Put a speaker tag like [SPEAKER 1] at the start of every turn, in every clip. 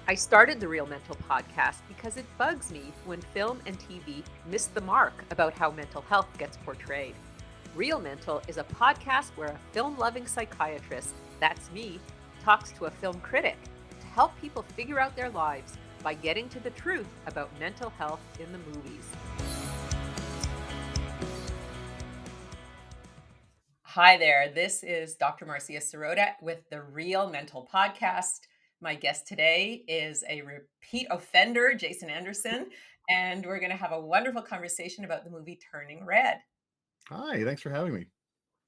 [SPEAKER 1] I started the Real Mental podcast because it bugs me when film and TV miss the mark about how mental health gets portrayed. Real Mental is a podcast where a film loving psychiatrist, that's me, talks to a film critic to help people figure out their lives by getting to the truth about mental health in the movies. Hi there, this is Dr. Marcia Sirota with the Real Mental podcast. My guest today is a repeat offender, Jason Anderson, and we're going to have a wonderful conversation about the movie Turning Red.
[SPEAKER 2] Hi, thanks for having me.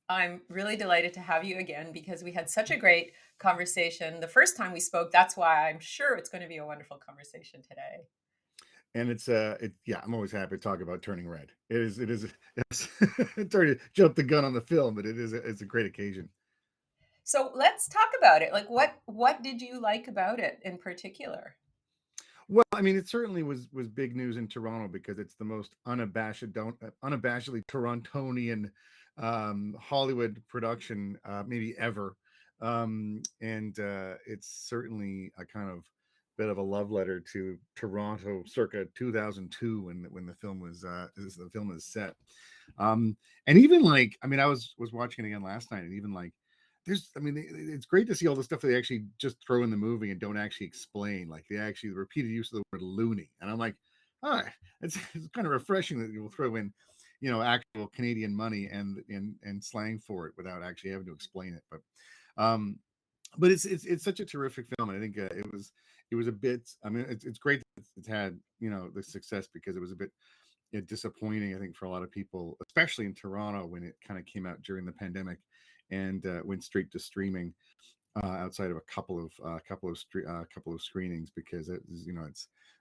[SPEAKER 1] I'm really delighted to have you again because we had such a great conversation the first time we spoke. That's why I'm sure it's going to be a wonderful conversation today.
[SPEAKER 2] And yeah, I'm always happy to talk about Turning Red. It's, sorry to jump the gun on the film, but it's a great occasion.
[SPEAKER 1] So let's talk about it. Like what did you like about it in particular?
[SPEAKER 2] Well, I mean, it certainly was big news in Toronto because it's the most unabashedly Torontonian Hollywood production maybe ever, and it's certainly a kind of bit of a love letter to Toronto, circa 2002, when the film is set. And even like, I mean, I was watching it again last night, and even like I mean, it's great to see all the stuff that they actually just throw in the movie and don't actually explain. Like the repeated use of the word loony, and I'm like, all right, it's kind of refreshing that you will throw in, actual Canadian money and slang for it without actually having to explain it. Um, but it's such a terrific film, and I think it was a bit. I mean, it's great that it's had the success because it was a bit disappointing, I think, for a lot of people, especially in Toronto when it kind of came out during the pandemic and went straight to streaming outside of a couple of screenings because it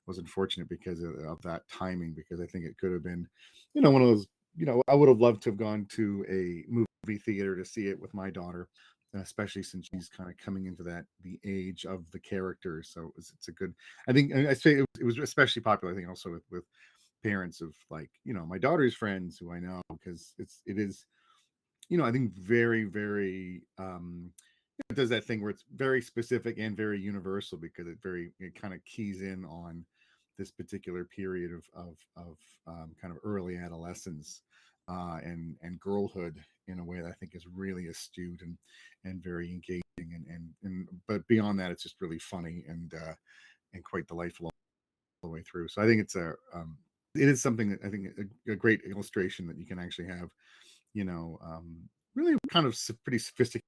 [SPEAKER 2] was unfortunate because of that timing, because I think it could have been one of those. I would have loved to have gone to a movie theater to see it with my daughter, especially since she's kind of coming into the age of the character. So it's a good. I think I say it was especially popular. I think also with parents of, like, my daughter's friends who I know, because it is I think very, very it does that thing where it's very specific and very universal, because it kind of keys in on this particular period of kind of early adolescence and girlhood in a way that I think is really astute and very engaging, and but beyond that, it's just really funny and quite delightful all the way through. So I think it is something that I think a great illustration that you can actually have, you know, um, really kind of pretty sophisticated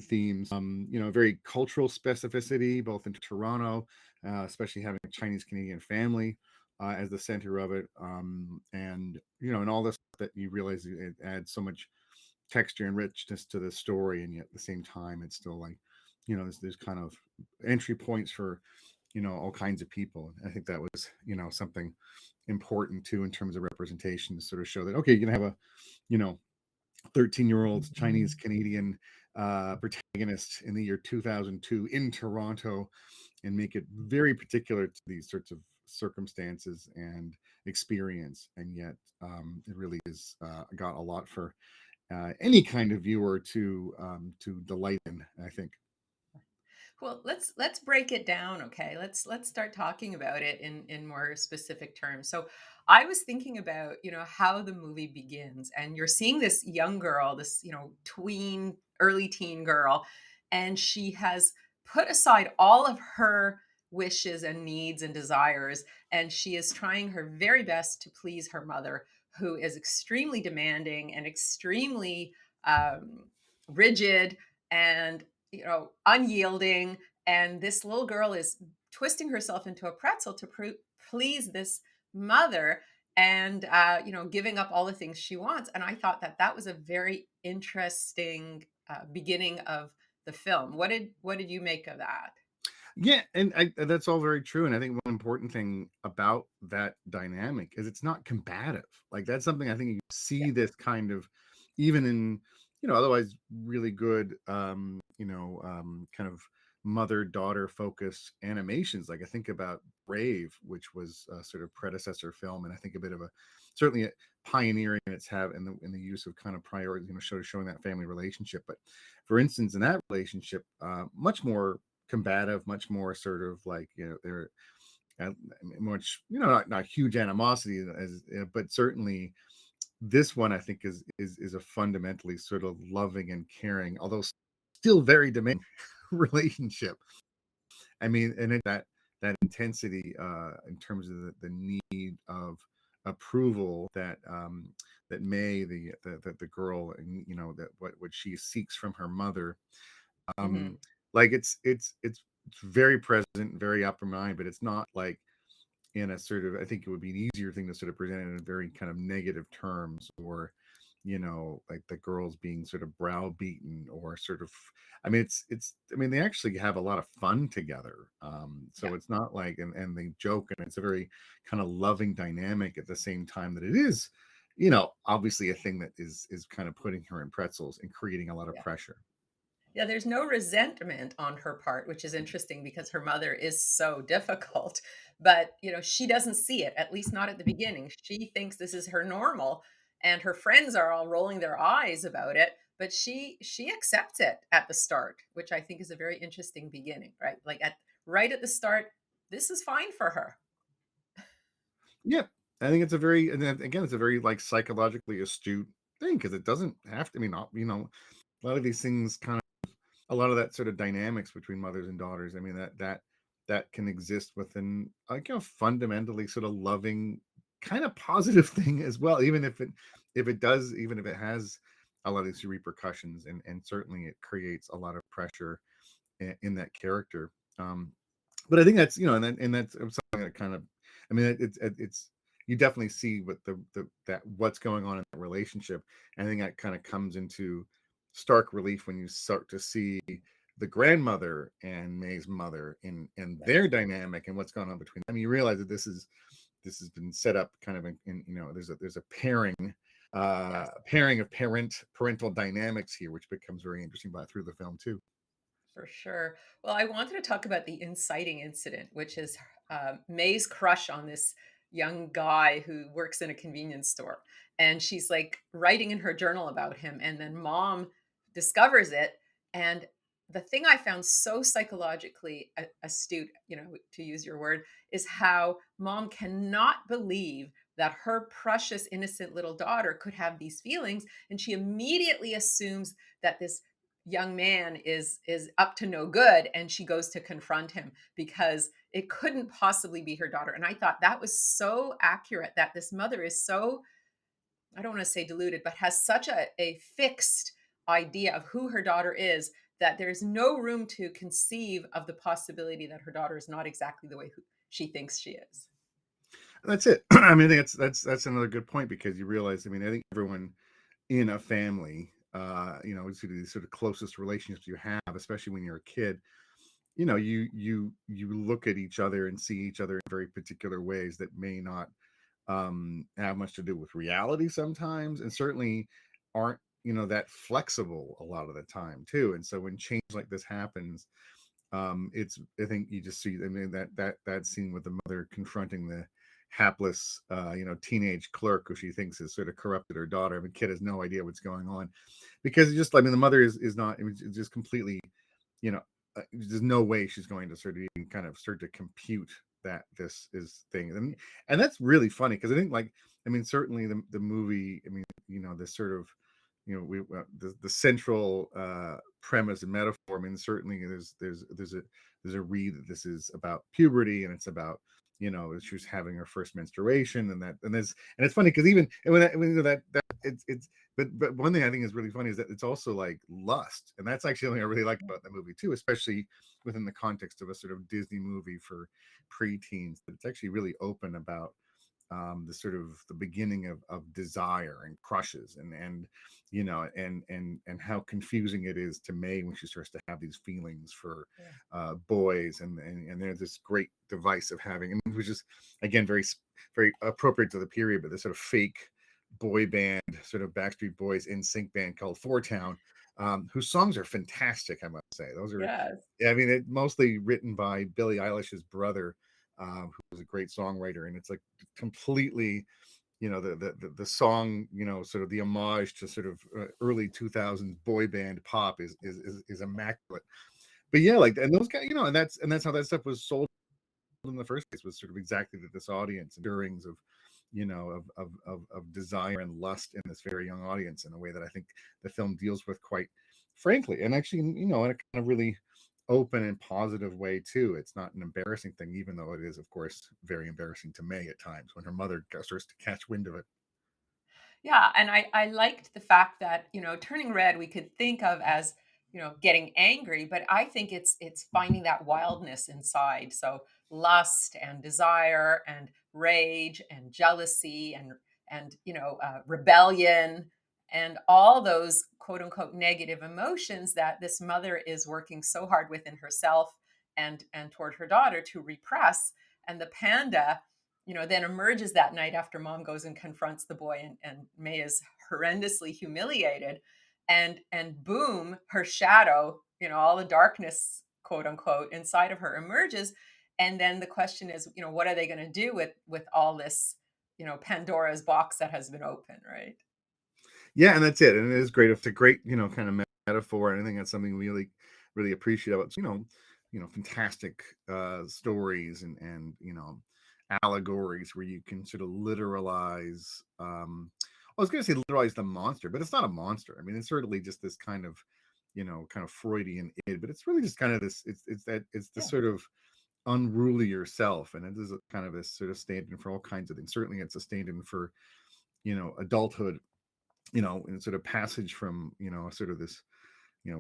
[SPEAKER 2] themes, very cultural specificity, both in Toronto, especially having a Chinese Canadian family as the center of it. And, and all this that you realize it adds so much texture and richness to the story. And yet at the same time, it's still like, there's kind of entry points for, all kinds of people. I think that was, something important too in terms of representation, to sort of show that, okay, you can have a, you know, 13-year-old Chinese Canadian protagonist in the year 2002 in Toronto, and make it very particular to these sorts of circumstances and experience. And yet, it really is got a lot for any kind of viewer to delight in, I think.
[SPEAKER 1] Well, let's break it down, okay? Let's start talking about it in more specific terms. So, I was thinking about, how the movie begins, and you're seeing this young girl, this, tween, early teen girl, and she has put aside all of her wishes and needs and desires, and she is trying her very best to please her mother, who is extremely demanding and extremely rigid and unyielding. And this little girl is twisting herself into a pretzel to please this mother, and giving up all the things she wants. And I thought that that was a very interesting beginning of the film. What did you make of that?
[SPEAKER 2] Yeah, and that's all very true. And I think one important thing about that dynamic is it's not combative. Like, that's something I think you
[SPEAKER 1] Yeah.
[SPEAKER 2] see this kind of even in, otherwise really good, kind of mother-daughter focused animations. Like, I think about Brave, which was a sort of predecessor film, and I think a bit of a certainly a pioneering in its have in the use of kind of priority, showing that family relationship. But for instance, in that relationship, much more combative, much more sort of like, they're much, not huge animosity as, but certainly this one I think is a fundamentally sort of loving and caring, although still very demanding relationship. I mean, and that intensity in terms of the need of approval that that May, the girl, and that what she seeks from her mother,
[SPEAKER 1] Mhm.
[SPEAKER 2] um like it's very present, very upper mind, but it's not like in a sort of, I think it would be an easier thing to sort of present it in very kind of negative terms, or like the girls being sort of browbeaten, or sort of, I mean, it's I mean, they actually have a lot of fun together,
[SPEAKER 1] Yeah.
[SPEAKER 2] so it's not like, and they joke, and it's a very kind of loving dynamic at the same time that it is, obviously a thing that is kind of putting her in pretzels and creating a lot of
[SPEAKER 1] Yeah.
[SPEAKER 2] pressure.
[SPEAKER 1] Yeah, there's no resentment on her part, which is interesting because her mother is so difficult. But, she doesn't see it, at least not at the beginning. She thinks this is her normal, and her friends are all rolling their eyes about it, but she accepts it at the start, which I think is a very interesting beginning, right? Like right at the start, this is fine for her.
[SPEAKER 2] Yeah, I think it's a very, and then again, it's a very like psychologically astute thing, because it doesn't have to, I mean, not, a lot of these things kind of, a lot of that sort of dynamics between mothers and daughters, I mean, that can exist within like a fundamentally sort of loving kind of positive thing as well, even if it does, even if it has a lot of these repercussions, and certainly it creates a lot of pressure in that character. But I think that's, and that's something that kind of, I mean, it's you definitely see what the that what's going on in that relationship. And I think that kind of comes into stark relief when you start to see the grandmother and May's mother in their
[SPEAKER 1] Yes.
[SPEAKER 2] dynamic, and what's going on between them. You realize that this has been set up kind of in, there's a
[SPEAKER 1] Yes.
[SPEAKER 2] pairing of parental dynamics here, which becomes very interesting by through the film too.
[SPEAKER 1] For sure. Well, I wanted to talk about the inciting incident, which is May's crush on this young guy who works in a convenience store. And she's like writing in her journal about him. And then mom discovers it. And the thing I found so psychologically astute, to use your word, is how mom cannot believe that her precious, innocent little daughter could have these feelings. And she immediately assumes that this young man is up to no good, and she goes to confront him because it couldn't possibly be her daughter. And I thought that was so accurate, that this mother is so, I don't want to say deluded, but has such a fixed idea of who her daughter is, that there's no room to conceive of the possibility that her daughter is not exactly the way she thinks she is.
[SPEAKER 2] That's it. I mean, I think that's another good point, because you realize, I mean, I think everyone in a family, it's these sort of closest relationships you have, especially when you're a kid, you look at each other and see each other in very particular ways that may not have much to do with reality sometimes, and certainly aren't, that flexible a lot of the time too. And so when change like this happens, it's, I think you just see, I mean, that scene with the mother confronting the hapless teenage clerk who she thinks has sort of corrupted her daughter. I mean, kid has no idea what's going on, because it's just, I mean, the mother is not, I mean, it's just completely, you know there's no way she's going to sort of even kind of start to compute that this is thing. And that's really funny, because I think, like, I mean, certainly the movie, I mean, this sort of, the central premise and metaphor, I mean, certainly there's a read that this is about puberty, and it's about, she was having her first menstruation, and it's funny, because even, and that it's but one thing I think is really funny is that it's also like lust, and that's actually something I really like about the movie too, especially within the context of a sort of Disney movie for preteens. That it's actually really open about the sort of the beginning of desire and crushes, and and how confusing it is to May when she starts to have these feelings for
[SPEAKER 1] Yeah.
[SPEAKER 2] boys, and there's this great device of having, and which is again very appropriate to the period, but this sort of fake boy band, sort of Backstreet Boys in sync band called Four Town, whose songs are fantastic, I must say. Those are,
[SPEAKER 1] Yes.
[SPEAKER 2] I mean, it mostly written by Billie Eilish's brother, who was a great songwriter, and it's like completely, the song, sort of the homage to sort of early 2000s boy band pop is immaculate. but yeah, like, and those guys, and that's how that stuff was sold in the first place, was sort of exactly to this audience, and stirrings of, of desire and lust in this very young audience, in a way that I think the film deals with quite frankly, and actually, in a kind of really open and positive way too. It's not an embarrassing thing, even though it is, of course, very embarrassing to May at times when her mother starts to catch wind of it.
[SPEAKER 1] Yeah, and I liked the fact that, turning red we could think of as, getting angry, but I think it's finding that wildness inside. So lust and desire and rage and jealousy and rebellion and all those quote unquote negative emotions that this mother is working so hard within herself and toward her daughter to repress. And the panda, then emerges that night after mom goes and confronts the boy, and May is horrendously humiliated. And boom, her shadow, all the darkness, quote unquote, inside of her emerges. And then the question is, what are they going to do with all this, Pandora's box that has been opened, right?
[SPEAKER 2] Yeah, and that's it. And it is great. It's a great, kind of metaphor. And I think that's something we really, really appreciate about, fantastic stories, and allegories where you can sort of literalize. I was going to say literalize the monster, but it's not a monster. I mean, it's certainly just this kind of, kind of Freudian id, but it's really just kind of this. It's the
[SPEAKER 1] Yeah.
[SPEAKER 2] sort of unruly yourself, and it is a kind of a sort of stand-in for all kinds of things. Certainly, it's a stand-in for, adulthood, and sort of passage from, sort of this,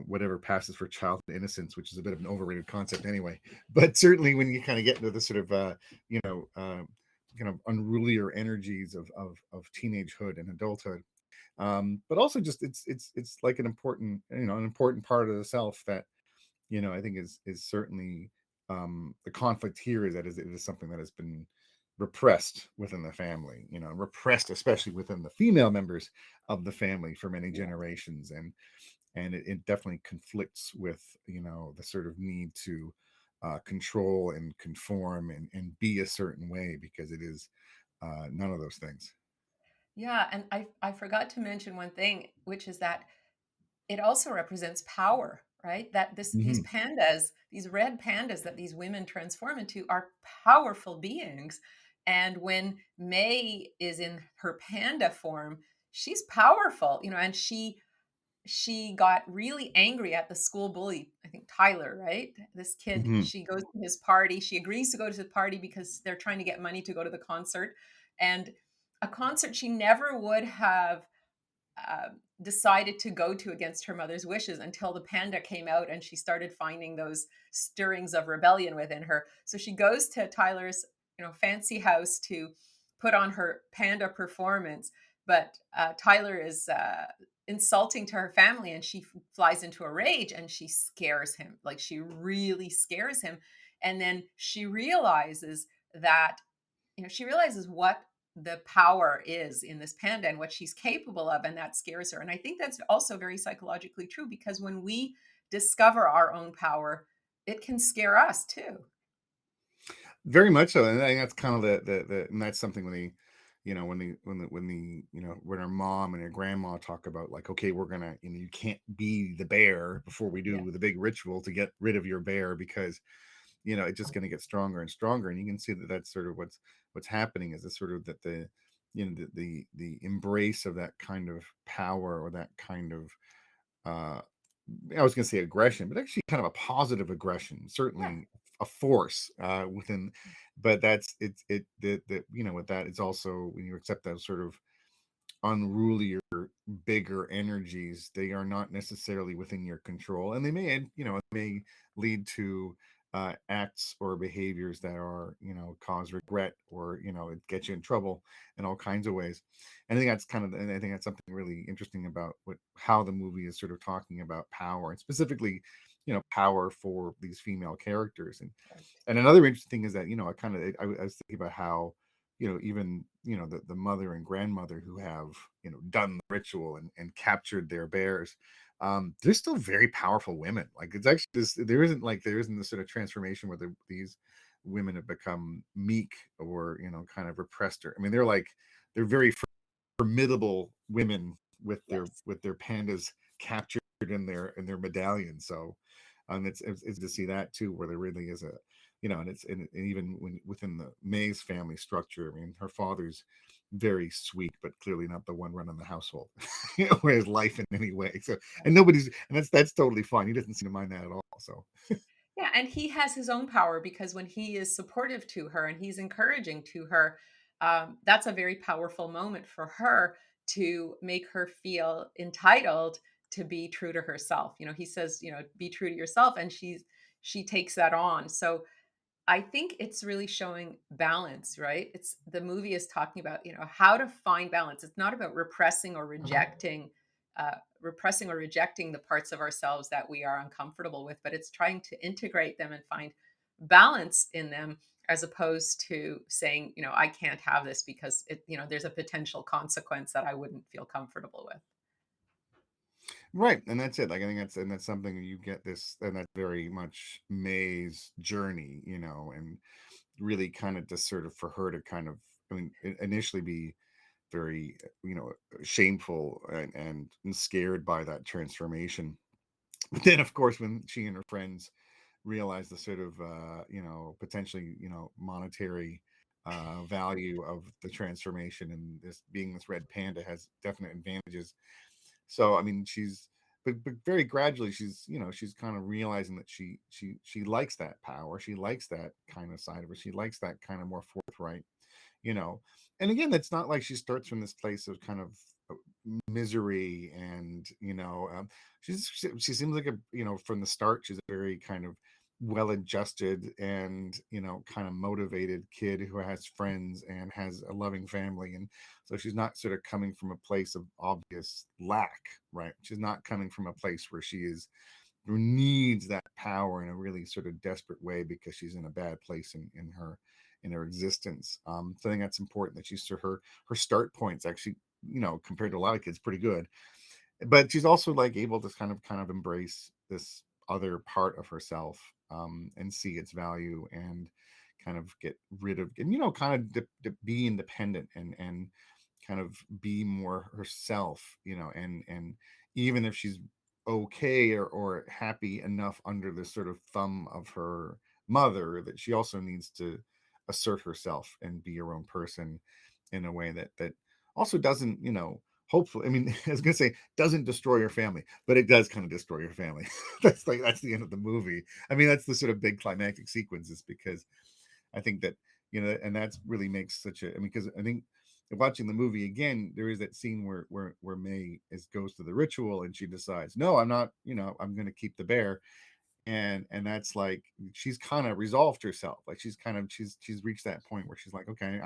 [SPEAKER 2] whatever passes for childhood innocence, which is a bit of an overrated concept anyway. But certainly when you kind of get into the sort of, you know, uh, kind of unrulier energies of teenagehood and adulthood, but also just it's like an important, an important part of the self that, I think is certainly, the conflict here is that it is something that has been repressed within the family, repressed especially within the female members of the family for many
[SPEAKER 1] Yeah.
[SPEAKER 2] generations, and it definitely conflicts with, the sort of need to control and conform and be a certain way, because it is none of those things.
[SPEAKER 1] Yeah, and I forgot to mention one thing, which is that it also represents power, right? That these
[SPEAKER 2] Hmm.
[SPEAKER 1] pandas, these red pandas that these women transform into are powerful beings. And when May is in her panda form, she's powerful, and she got really angry at the school bully, I think Tyler, right? This kid,
[SPEAKER 2] Hmm.
[SPEAKER 1] she goes to his party. She agrees to go to the party because they're trying to get money to go to the concert. And a concert she never would have uh, decided to go to against her mother's wishes until the panda came out and she started finding those stirrings of rebellion within her. So she goes to Tyler's, fancy house to put on her panda performance, but Tyler is insulting to her family, and she flies into a rage and she scares him. Like she really scares him, and then she realizes what the power is in this panda and what she's capable of, and that scares her. And I think that's also very psychologically true, because when we discover our own power, it can scare us too.
[SPEAKER 2] Very much so, and I think that's kind of and that's something when they, when our mom and her grandma talk about, like, okay, we're gonna, you can't be the bear before we
[SPEAKER 1] Yeah.
[SPEAKER 2] do the big ritual to get rid of your bear, because it's just going to get stronger and stronger. And you can see that that's sort of what's happening, is the sort of that the the embrace of that kind of power, or that kind of, uh I was going to say aggression, but actually kind of a positive aggression,
[SPEAKER 1] Yeah.
[SPEAKER 2] certainly a force within. But that's it that with that, it's also when you accept that sort of unrulier, bigger energies, they are not necessarily within your control, and they may lead to acts or behaviors that are, cause regret, or it gets you in trouble in all kinds of ways. And I think that's something really interesting about what how the movie is sort of talking about power, and specifically, power for these female characters.
[SPEAKER 1] Right.
[SPEAKER 2] And another interesting thing is that, I was thinking about how, even, the mother and grandmother who have, done the ritual and captured their bears, they're still very powerful women. Like, it's actually this, there isn't this sort of transformation where these women have become meek, or, kind of repressed. Or, I mean, they're very formidable women with their
[SPEAKER 1] Yes.
[SPEAKER 2] pandas captured in their medallion. So And it's to see that too, where there really is a, and and even when within the May's family structure, I mean, her father's very sweet, but clearly not the one running the household, or his life in any way. So, and that's totally fine. He doesn't seem to mind that at all. So,
[SPEAKER 1] Yeah, and he has his own power because when he is supportive to her and he's encouraging to her, that's a very powerful moment for her to make her feel entitled to be true to herself. He says, be true to yourself, and she takes that on. So I think it's really showing balance, right? It's the movie is talking about, how to find balance. It's not about repressing or rejecting the parts of ourselves that we are uncomfortable with, but it's trying to integrate them and find balance in them as opposed to saying, I can't have this because there's a potential consequence that I wouldn't feel comfortable with.
[SPEAKER 2] right, and that's it. Like, I think that's something you get this, and that's very much May's journey, and really kind of just sort of for her to kind of, I mean, initially be very, shameful and scared by that transformation. But then, of course, when she and her friends realize the sort of, potentially, monetary value of the transformation, and this being this red panda has definite advantages. So, I mean, but very gradually, she's kind of realizing that she likes that power. She likes that kind of side of her. She likes that kind of more forthright, you know and again, it's not like she starts from this place of kind of misery, and she seems like a, from the start, she's a very kind of well adjusted and, kind of motivated kid who has friends and has a loving family. And so she's not sort of coming from a place of obvious lack, right? She's not coming from a place where she is who needs that power in a really sort of desperate way because she's in a bad place in her existence. So I think that's important that she's, so her start points actually, compared to a lot of kids, pretty good. But she's also like able to kind of embrace this other part of herself, and see its value, and kind of get rid of, and kind of be independent, and kind of be more herself, and even if she's okay, or happy enough under the sort of thumb of her mother, that she also needs to assert herself and be her own person in a way that also doesn't, hopefully, I mean, I was gonna say doesn't destroy your family, but it does kind of destroy your family. That's the end of the movie. I mean, that's the sort of big climactic sequences, because I think that, and that's really makes such a, I mean, because I think watching the movie again, there is that scene where May goes to the ritual, and she decides, no, I'm not, I'm gonna keep the bear. And that's like, she's kind of resolved herself. Like, she's reached that point where she's like, okay,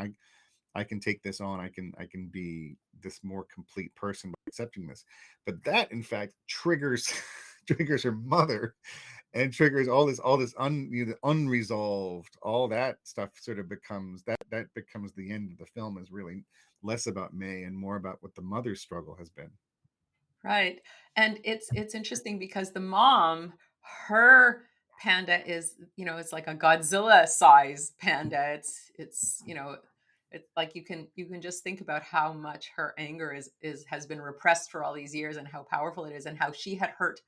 [SPEAKER 2] I can take this on. I can be this more complete person by accepting this. But that, in fact, triggers triggers her mother, and triggers unresolved, all that stuff sort of becomes the end of the film, is really less about May and more about what the mother's struggle has been.
[SPEAKER 1] Right. And it's interesting because the mom, her panda is, it's like a Godzilla size panda. It's like you can just think about how much her anger is has been repressed for all these years, and how powerful it is, and how she had hurt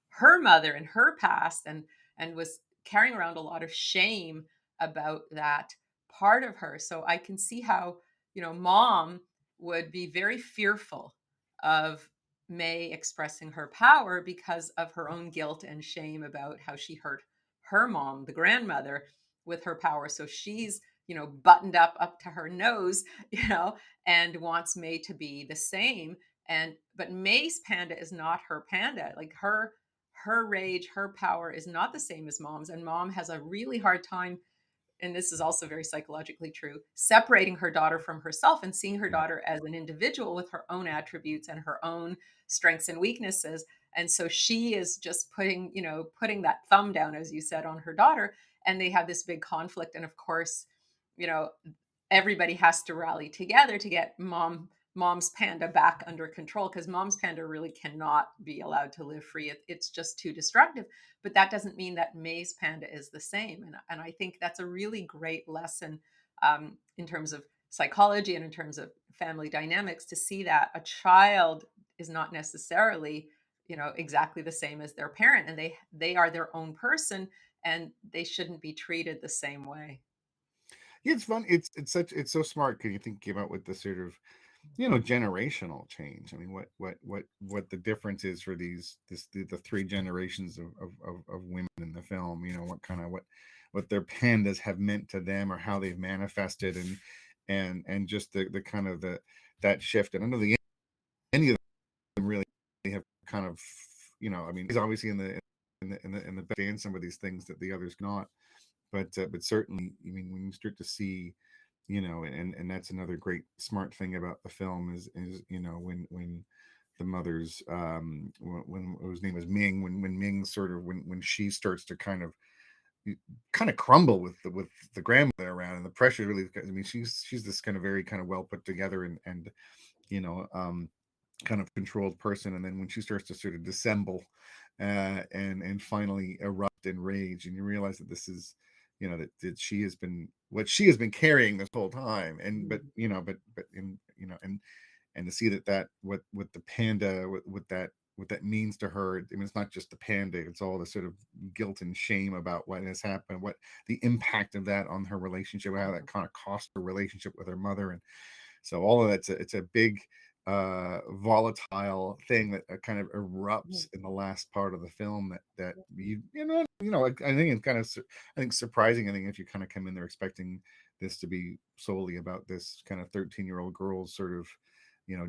[SPEAKER 1] her mother in her past, and was carrying around a lot of shame about that part of her. So I can see how, mom would be very fearful of May expressing her power because of her own guilt and shame about how she hurt her mom, the grandmother, with her power. So she's, buttoned up to her nose, and wants May to be the same. And but May's panda is not her panda. Like her rage, her power is not the same as mom's, and mom has a really hard time, and this is also very psychologically true, separating her daughter from herself and seeing her daughter as an individual with her own attributes and her own strengths and weaknesses. And so she is just putting that thumb down, as you said, on her daughter, and they have this big conflict. And of course, you know, everybody has to rally together to get mom's panda back under control, because mom's panda really cannot be allowed to live free. It's just too destructive. But that doesn't mean that May's panda is the same. And I think that's a really great lesson, in terms of psychology and in terms of family dynamics, to see that a child is not necessarily, exactly the same as their parent, and they are their own person, and they shouldn't be treated the same way.
[SPEAKER 2] Yeah, it's fun. It's so smart because you think about with the sort of generational change. I mean, what the difference is for the three generations of women in the film. What kind of what their pandas have meant to them or how they've manifested and just the kind of that shift. And I don't know the any of them really have kind of I mean, he's obviously in the band some of these things that the others not, but certainly, I mean, when you start to see, and that's another great smart thing about the film is when the mother's when whose name is Ming, when Ming sort of when she starts to kind of crumble with the grandmother around, and the pressure really, I mean, she's this kind of very kind of well put together and you know um kind of controlled person, and then when she starts to sort of dissemble and finally erupt in rage, and you realize that this is that she has been what she has been carrying this whole time, and but in and to see that what the panda what that means to her. I mean, it's not just the panda, it's all the sort of guilt and shame about what has happened, what the impact of that on her relationship, how that kind of cost her relationship with her mother. And so all of that's it's a big volatile thing that kind of erupts in the last part of the film that I think it's kind of I think surprising. I think if you kind of come in there expecting this to be solely about this kind of 13-year-old girl's sort of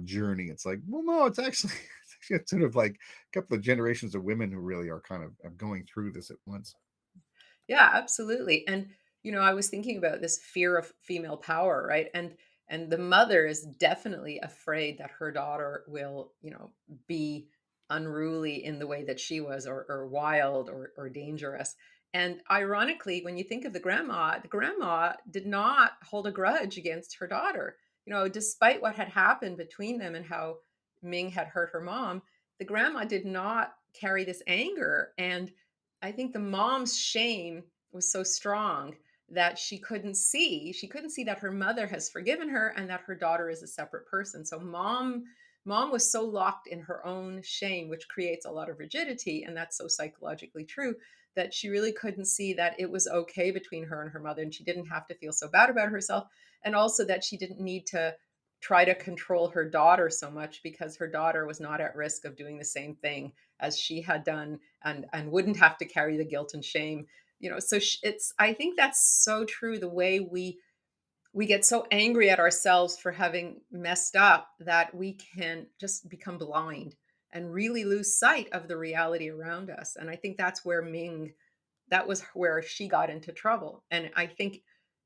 [SPEAKER 2] journey, it's like, well, no, it's actually it's actually sort of like a couple of generations of women who really are kind of going through this at once.
[SPEAKER 1] Yeah, absolutely. And I was thinking about this fear of female power, right? And the mother is definitely afraid that her daughter will, be unruly in the way that she was, or wild, or dangerous. And ironically, when you think of the grandma did not hold a grudge against her daughter. Despite what had happened between them and how Ming had hurt her mom, the grandma did not carry this anger. And I think the mom's shame was so strong that she couldn't see that her mother has forgiven her and that her daughter is a separate person. So mom was so locked in her own shame, which creates a lot of rigidity, and that's so psychologically true, that she really couldn't see that it was okay between her and her mother, and she didn't have to feel so bad about herself, and also that she didn't need to try to control her daughter so much, because her daughter was not at risk of doing the same thing as she had done, and wouldn't have to carry the guilt and shame. So it's I think that's so true, the way we get so angry at ourselves for having messed up, that we can just become blind and really lose sight of the reality around us. And I think that was where she got into trouble. And I think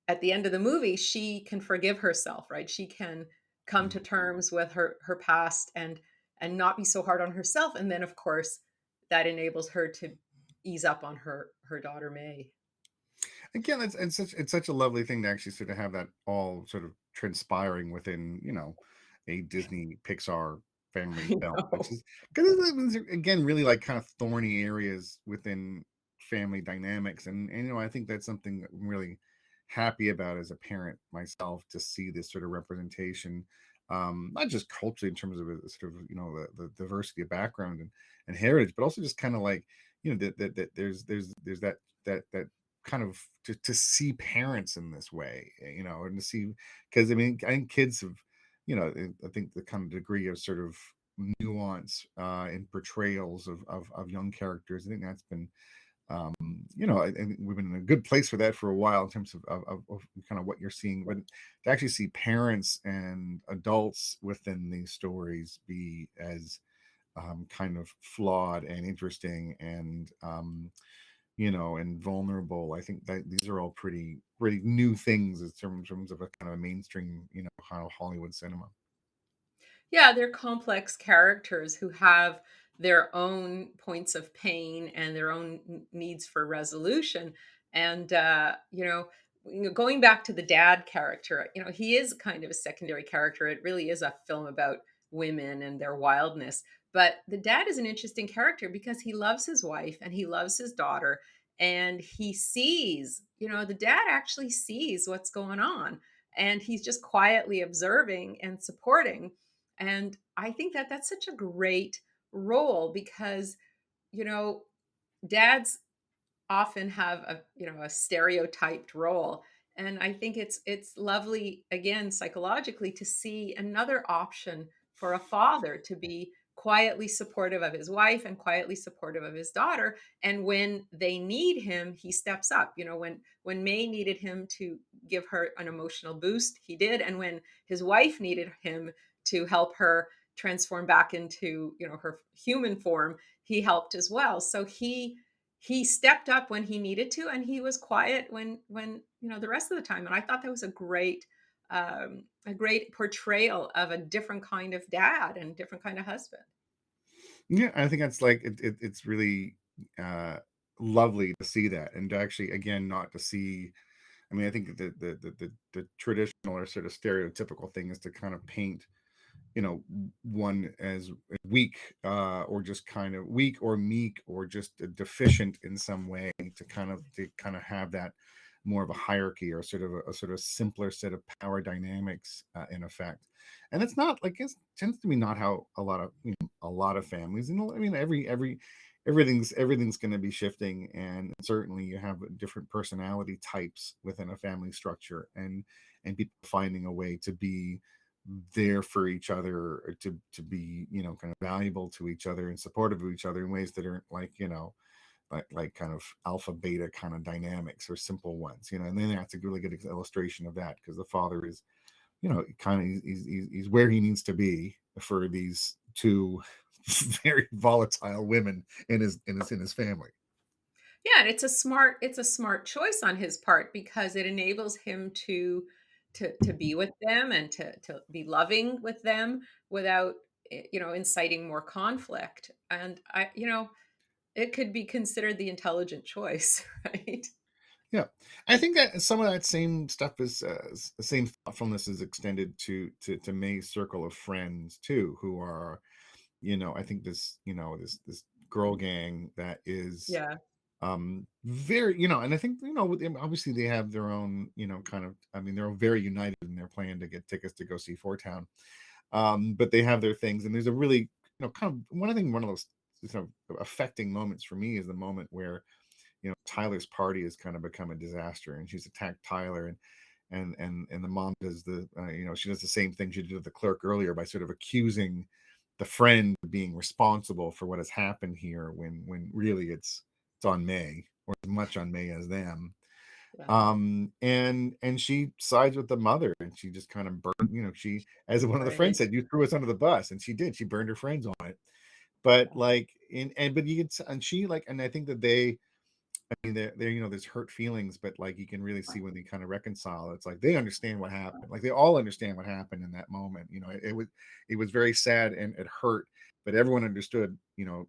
[SPEAKER 1] at the end of the movie, she can forgive herself, right? She can come to terms with her past, and not be so hard on herself. And then, of course, that enables her to ease up on her daughter May.
[SPEAKER 2] Again, it's such a lovely thing to actually sort of have that all sort of transpiring within a Disney Pixar family
[SPEAKER 1] I
[SPEAKER 2] film, which
[SPEAKER 1] know.
[SPEAKER 2] is because again really like kind of thorny areas within family dynamics, and I think that's something that I'm really happy about as a parent myself, to see this sort of representation, not just culturally in terms of a sort of the diversity of background and heritage, but also just kind of like that there's that kind of to see parents in this way, and to see, because I mean, I think kids have, I think the kind of degree of sort of nuance in portrayals of young characters, I think that's been, I think we've been in a good place for that for a while in terms of kind of what you're seeing, but to actually see parents and adults within these stories be as kind of flawed and interesting and vulnerable. I think that these are all pretty new things in terms of a kind of a mainstream, kind of Hollywood cinema.
[SPEAKER 1] Yeah, they're complex characters who have their own points of pain and their own needs for resolution. And going back to the dad character, he is kind of a secondary character. It really is a film about women and their wildness. But the dad is an interesting character because he loves his wife and he loves his daughter, and he sees, the dad actually sees what's going on, and he's just quietly observing and supporting. And I think that that's such a great role because, you know, dads often have a, you know, a stereotyped role, and I think it's lovely, again, psychologically, to see another option for a father to be quietly supportive of his wife and quietly supportive of his daughter, and when they need him, he steps up. You know, when May needed him to give her an emotional boost, he did, and when his wife needed him to help her transform back into, you know, her human form, he helped as well. So he stepped up when he needed to, and he was quiet when, you know, the rest of the time. And I thought that was a great portrayal of a different kind of dad and different kind of husband.
[SPEAKER 2] Yeah, I think that's like it's really uh lovely to see that, and to actually, again, not to see. I mean, I think the traditional or sort of stereotypical thing is to kind of paint, one as weak, or just kind of weak or meek or just deficient in some way, to kind of have that more of a hierarchy, or sort of simpler set of power dynamics, in effect. And it's not like, it tends to be not how a lot of families, I mean, everything's going to be shifting, and certainly you have different personality types within a family structure, and people finding a way to be there for each other, or to be, kind of valuable to each other and supportive of each other in ways that aren't like, like kind of alpha beta kind of dynamics, or simple ones, and then that's a really good illustration of that, because the father is, kind of, he's where he needs to be for these two very volatile women in his family.
[SPEAKER 1] Yeah, and it's a smart choice on his part because it enables him to be with them and to be loving with them without, you know, inciting more conflict. And I, you know, it could be considered the intelligent choice, right?
[SPEAKER 2] Yeah, I think that some of that same stuff is, the same thoughtfulness is extended to May's circle of friends too, who are, I think this girl gang that is,
[SPEAKER 1] Yeah.
[SPEAKER 2] very, and I think, with them, obviously they have their own, kind of, I mean, they're very united in their plan to get tickets to go see Four Town. But they have their things, and there's a really, kind of one of those sort of affecting moments for me is the moment where, Tyler's party has kind of become a disaster, and she's attacked Tyler, and the mom does she does the same thing she did to the clerk earlier, by sort of accusing the friend of being responsible for what has happened here, when really it's on May, or as much on May as them.
[SPEAKER 1] Yeah.
[SPEAKER 2] And she sides with the mother, and she just kind of burned, she, as one of the
[SPEAKER 1] Right.
[SPEAKER 2] friends said, you threw us under the bus, and she burned her friends on it. But
[SPEAKER 1] Yeah.
[SPEAKER 2] like, but you could, and she, like, and I think that they, I mean, they're, there's hurt feelings, but like, you can really see when they kind of reconcile. It's like they understand what happened. Like, they all understand what happened in that moment. It was very sad, and it hurt, but everyone understood.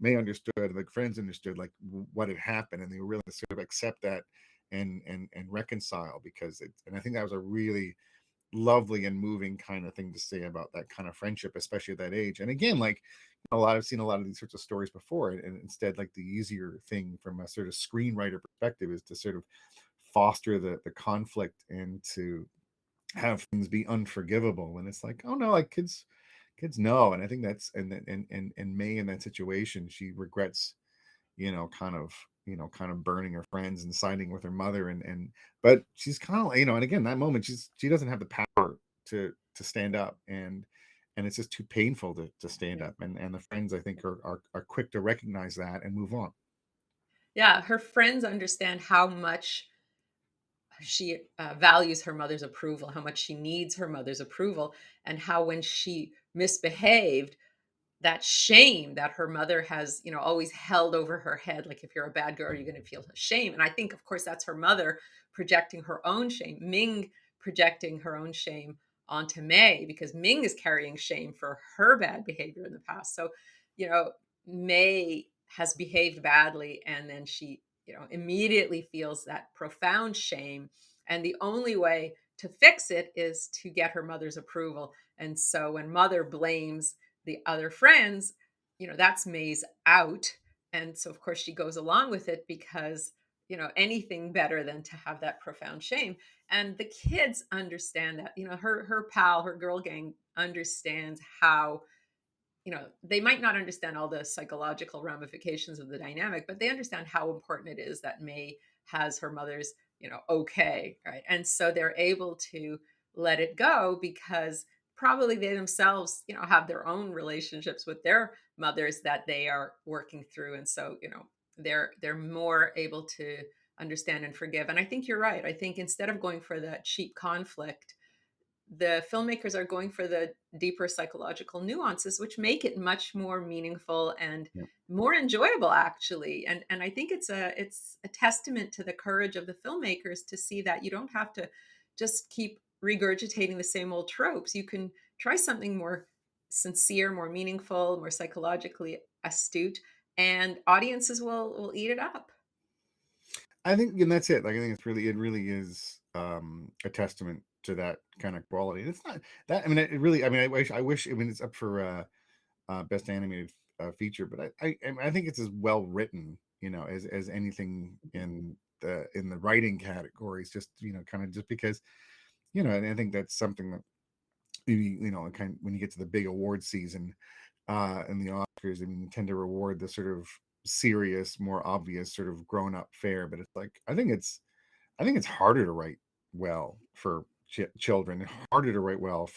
[SPEAKER 2] May understood, like friends understood, like what had happened, and they were willing to sort of accept that, and reconcile, because and I think that was a really lovely and moving kind of thing to say about that kind of friendship, especially at that age. And again, like, I've seen a lot of these sorts of stories before, and instead, like, the easier thing from a sort of screenwriter perspective is to sort of foster the conflict, and to have things be unforgivable. And it's like, oh no, like, kids know. And I think that's, and May, in that situation, she regrets, kind of burning her friends and siding with her mother, and but she's kind of, and again, that moment, she doesn't have the power to stand up, and it's just too painful to stand
[SPEAKER 1] Yeah.
[SPEAKER 2] up, and the friends, I think, are quick to recognize that and move on.
[SPEAKER 1] Yeah, her friends understand how much she values her mother's approval, how much she needs her mother's approval, and how when she misbehaved, that shame that her mother has, you know, always held over her head. Like, if you're a bad girl, you're going to feel shame. And I think, of course, that's her mother projecting her own shame, Ming projecting her own shame onto May, because Ming is carrying shame for her bad behavior in the past. So, you know, May has behaved badly, and then she, you know, immediately feels that profound shame. And the only way to fix it is to get her mother's approval. And so when mother blames the other friends, you know, that's May's out. And so, of course, she goes along with it because, you know, anything better than to have that profound shame. And the kids understand that, you know, her pal, her girl gang understands how they might not understand all the psychological ramifications of the dynamic, but they understand how important it is that May has her mother's, okay, right? And so they're able to let it go because probably they themselves, have their own relationships with their mothers that they are working through. And so, they're more able to understand and forgive. And I think you're right. I think instead of going for that cheap conflict, the filmmakers are going for the deeper psychological nuances, which make it much more meaningful and
[SPEAKER 2] Yeah.
[SPEAKER 1] more enjoyable, actually. And I think it's a testament to the courage of the filmmakers to see that you don't have to just keep regurgitating the same old tropes. You can try something more sincere, more meaningful, more psychologically astute, and audiences will eat it up.
[SPEAKER 2] I think, and that's it. Like, I think it really is a testament to that kind of quality. And it's not that, I mean, it really, I mean, I mean, it's up for best animated feature, but I think it's as well written, as anything in the writing categories. Just, kind of just because, and I think that's something that maybe, kind of when you get to the big award season, and the Oscars, I mean, you tend to reward the sort of serious, more obvious sort of grown up fare. But it's like, I think it's harder to write well for children, and harder to write well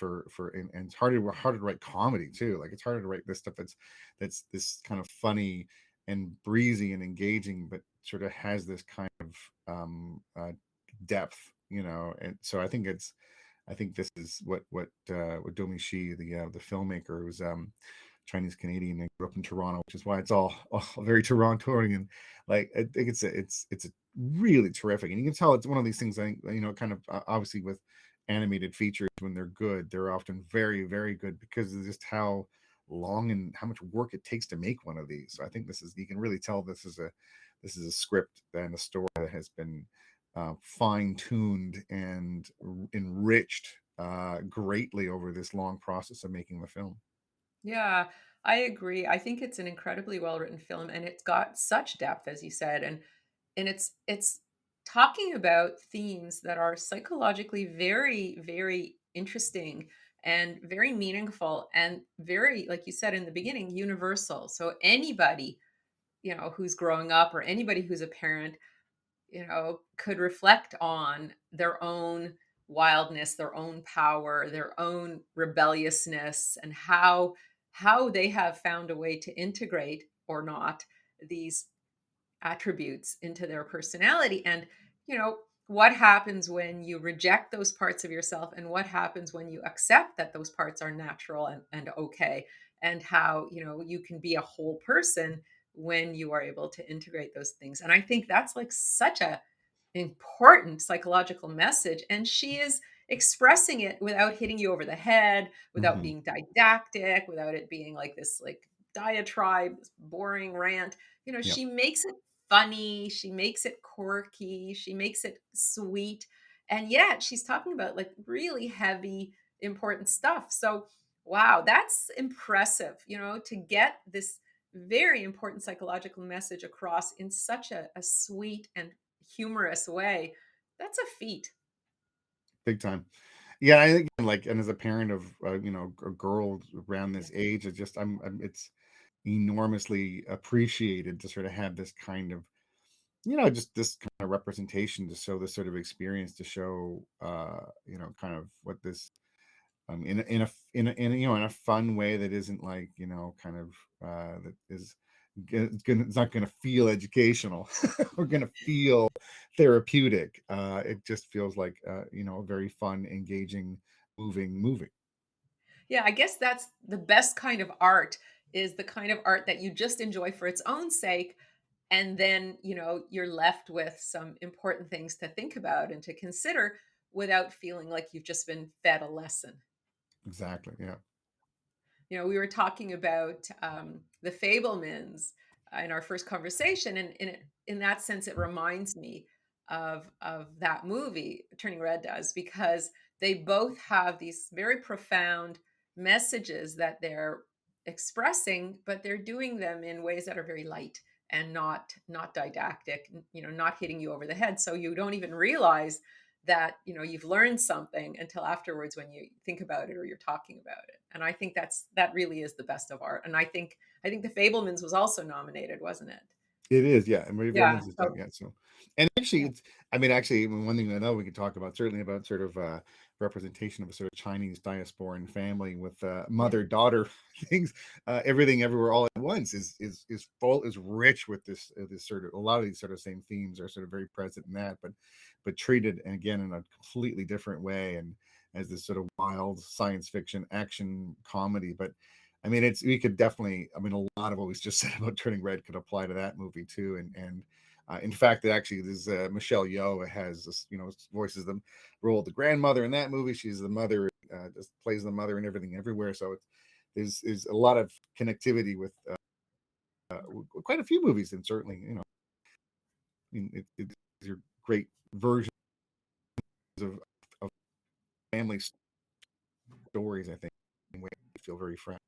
[SPEAKER 2] and it's harder to write comedy too. Like, it's harder to write this stuff that's this kind of funny and breezy and engaging, but sort of has this kind of depth, And so I think this is what Domi Shi, the filmmaker, who's Chinese Canadian and grew up in Toronto, which is why it's all very Torontonian. Like, I think it's a really terrific, and you can tell it's one of these things. I think, kind of, obviously, with animated features, when they're good, they're often very, very good because of just how long and how much work it takes to make one of these. So I think you can really tell this is a script and a story that has been fine tuned and enriched greatly over this long process of making the film.
[SPEAKER 1] Yeah, I agree. I think it's an incredibly well-written film and it's got such depth, as you said, and it's talking about themes that are psychologically very, very interesting and very meaningful and very, like you said in the beginning, universal. So anybody, who's growing up or anybody who's a parent, could reflect on their own wildness, their own power, their own rebelliousness, and how they have found a way to integrate or not these attributes into their personality. And what happens when you reject those parts of yourself, and what happens when you accept that those parts are natural and okay, and how you can be a whole person when you are able to integrate those things. And I think that's like such a important psychological message, and she is expressing it without hitting you over the head, without
[SPEAKER 2] Hmm.
[SPEAKER 1] being didactic, without it being like this like diatribe, this boring rant.
[SPEAKER 2] Yep.
[SPEAKER 1] She makes it funny, she makes it quirky, she makes it sweet, and yet she's talking about like really heavy important stuff. So wow, that's impressive, to get this very important psychological message across in such a sweet and humorous way. That's a feat.
[SPEAKER 2] Big time. Yeah, I think, like, and as a parent of a girl around
[SPEAKER 1] Yeah.
[SPEAKER 2] this age, it's enormously appreciated to sort of have this kind of, just this kind of representation to show this sort of experience, to show kind of what this, in a fun way that isn't like, kind of that is it's not going to feel educational. We're going to feel therapeutic. It just feels like, a very fun, engaging, moving movie.
[SPEAKER 1] Yeah, I guess that's the best kind of art, is the kind of art that you just enjoy for its own sake. And then, you're left with some important things to think about and to consider without feeling like you've just been fed a lesson.
[SPEAKER 2] Exactly. Yeah.
[SPEAKER 1] We were talking about the Fablemans in our first conversation, and in that sense, it reminds me of that movie. Turning Red does, because they both have these very profound messages that they're expressing, but they're doing them in ways that are very light and not didactic. Not hitting you over the head, so you don't even realize that, you've learned something until afterwards when you think about it or you're talking about it. And I think that really is the best of art. And I think The Fablemans was also nominated, wasn't it?
[SPEAKER 2] It is, yeah, and Marie
[SPEAKER 1] Yeah.
[SPEAKER 2] Evans is done,
[SPEAKER 1] So
[SPEAKER 2] yeah, so and actually,
[SPEAKER 1] yeah,
[SPEAKER 2] it's I mean, actually, one thing I know we could talk about, certainly about sort of, representation of a sort of Chinese diasporan family with,
[SPEAKER 1] yeah,
[SPEAKER 2] mother-daughter things, Everything Everywhere All at Once is rich with this sort of a lot of these sort of same themes are sort of very present in that, but treated, and again, in a completely different way, and as this sort of wild science fiction action comedy, but I mean, it's we could definitely. I mean, a lot of what we just said about Turning Red could apply to that movie too. And in fact, it actually this Michelle Yeoh has this, voices the role of the grandmother in that movie. She's the mother, just plays the mother and Everything Everywhere. So there's a lot of connectivity with quite a few movies, and certainly I mean, these are great versions of family stories. I think in ways that feel very fresh.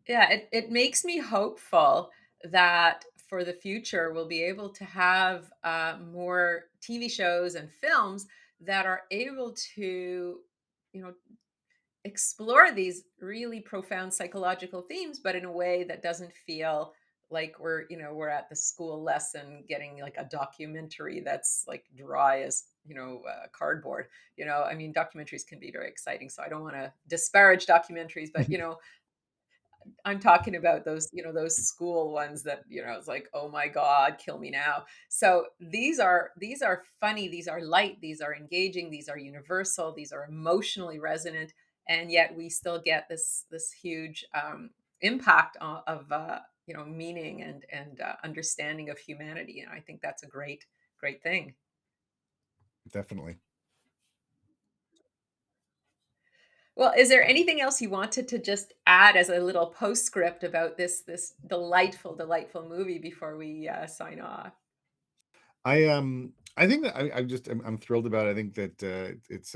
[SPEAKER 1] yeah. It makes me hopeful that for the future we'll be able to have more TV shows and films that are able to, you know, explore these really profound psychological themes, but in a way that doesn't feel like we're at the school lesson getting like a documentary that's like dry as, cardboard. I mean, documentaries can be very exciting, so I don't want to disparage documentaries, but I'm talking about those, those school ones that, it's like, oh my God, kill me now. So these are funny, these are light, these are engaging, these are universal, these are emotionally resonant, and yet we still get this huge impact of meaning and understanding of humanity. And I think that's a great thing.
[SPEAKER 2] Definitely.
[SPEAKER 1] Well, is there anything else you wanted to just add as a little postscript about this delightful movie before we sign off?
[SPEAKER 2] I think that I'm thrilled about it. I think that it's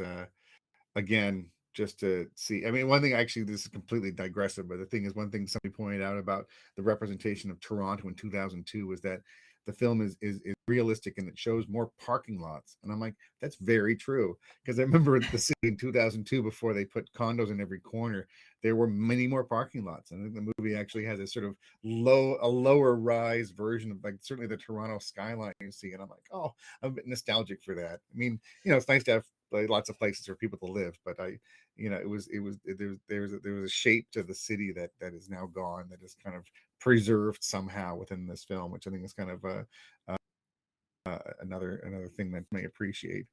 [SPEAKER 2] again, just to see. I mean, one thing actually, this is completely digressive, but the thing is, one thing somebody pointed out about the representation of Toronto in 2002 was that the film is realistic and it shows more parking lots. And I'm like, that's very true. Because I remember the city in 2002, before they put condos in every corner, there were many more parking lots. And I think the movie actually has a sort of lower rise version of, like, certainly the Toronto skyline you see. And I'm like, oh, I'm a bit nostalgic for that. I mean, it's nice to have like lots of places for people to live, but there was a shape to the city that is now gone, that is kind of preserved somehow within this film, which I think is kind of another thing that may appreciate.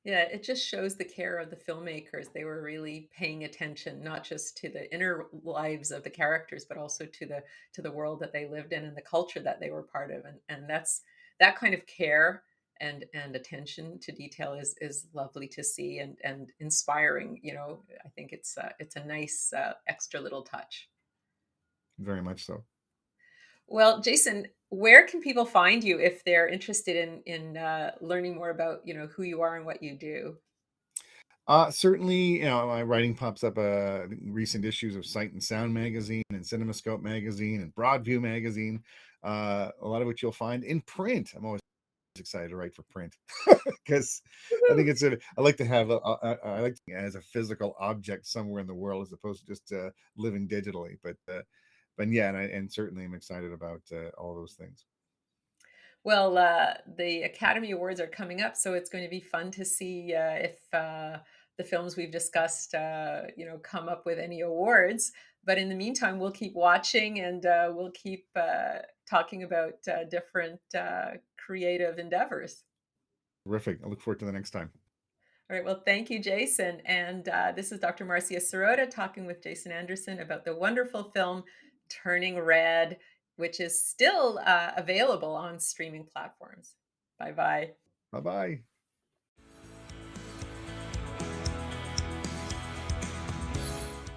[SPEAKER 1] Yeah, it just shows the care of the filmmakers. They were really paying attention not just to the inner lives of the characters, but also to the world that they lived in and the culture that they were part of. And that's that kind of care and attention to detail is lovely to see and inspiring. I think it's a nice extra little touch.
[SPEAKER 2] Very much so.
[SPEAKER 1] Well, Jason, where can people find you if they're interested in learning more about who you are and what you do?
[SPEAKER 2] Certainly, my writing pops up recent issues of Sight and Sound magazine and CinemaScope magazine and Broadview magazine, a lot of which you'll find in print. I'm always excited to write for print because I think I like to have I like to, as a physical object somewhere in the world, as opposed to just living digitally. But yeah, and certainly I'm excited about all those things.
[SPEAKER 1] Well, the Academy Awards are coming up, so it's going to be fun to see if the films we've discussed, come up with any awards. But in the meantime, we'll keep watching and we'll keep talking about different creative endeavors.
[SPEAKER 2] Terrific. I look forward to the next time.
[SPEAKER 1] All right. Well, thank you, Jason. And this is Dr. Marcia Sirota talking with Jason Anderson about the wonderful film Turning Red, which is still available on streaming platforms. Bye bye.
[SPEAKER 2] Bye bye.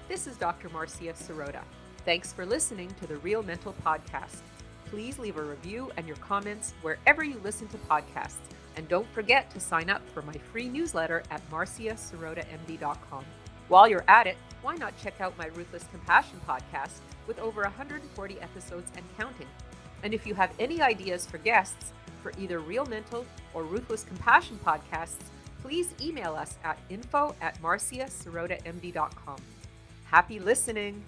[SPEAKER 1] This is Dr. Marcia Sirota. Thanks for listening to the Real Mental Podcast. Please leave a review and your comments wherever you listen to podcasts. And don't forget to sign up for my free newsletter at marciasirotamd.com. While you're at it, why not check out my Ruthless Compassion podcast with over 140 episodes and counting? And if you have any ideas for guests for either Real Mental or Ruthless Compassion podcasts, please email us at info@marciasarotamd.com. Happy listening!